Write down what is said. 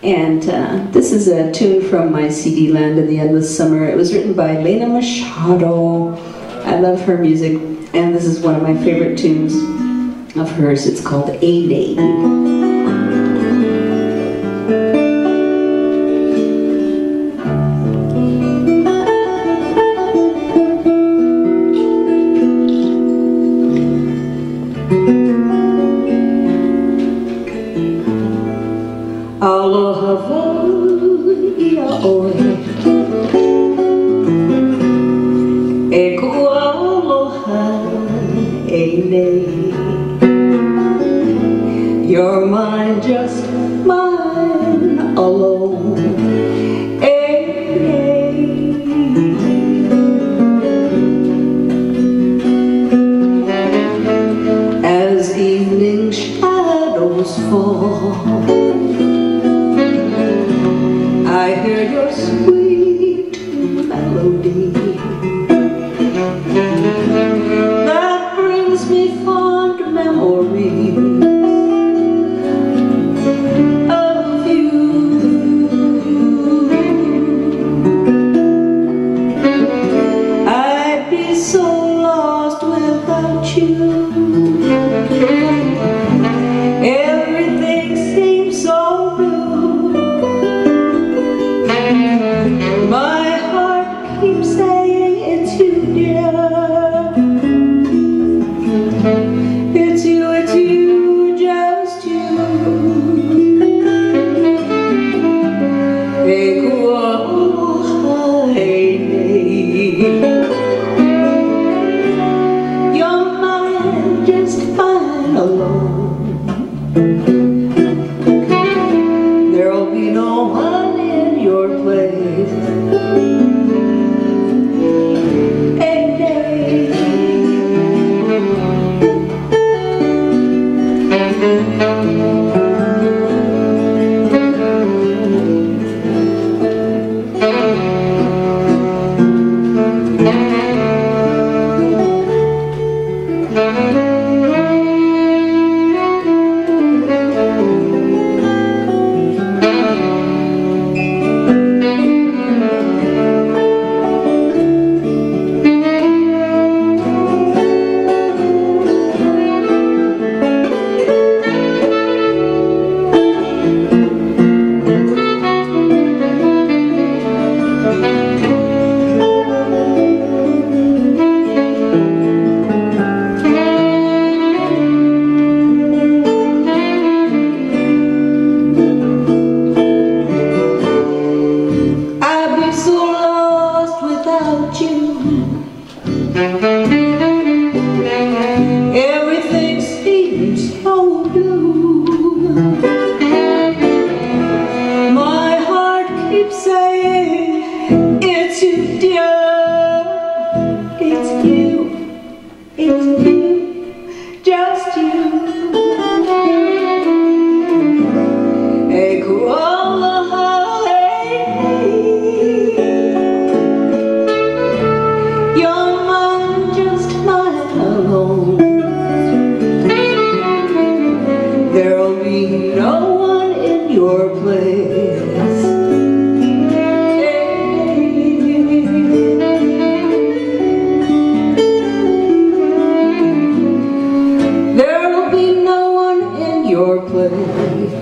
And this is a tune from my CD Land in the Endless Summer. It was written by Lena Machado. I love her music, and this is one of my favorite tunes of hers. It's called A Lady. Aloha ia oe e kua aloha e nei. You're mine, just mine alone. E nei. As evening shadows fall, I hear your sweet melody that brings me fond memories of you. I'd be so lost without you. Everything seems so blue. My heart keeps saying it's you, dear. It's you, just you. E kua e nei. You're mine, just fine alone. There'll be no one in your place. Everything seems so blue. My heart keeps saying it's you, dear. It's you, just you. E kua aloha e you're mine, just mine alone. There'll be no one in your place. There'll be no one in your place.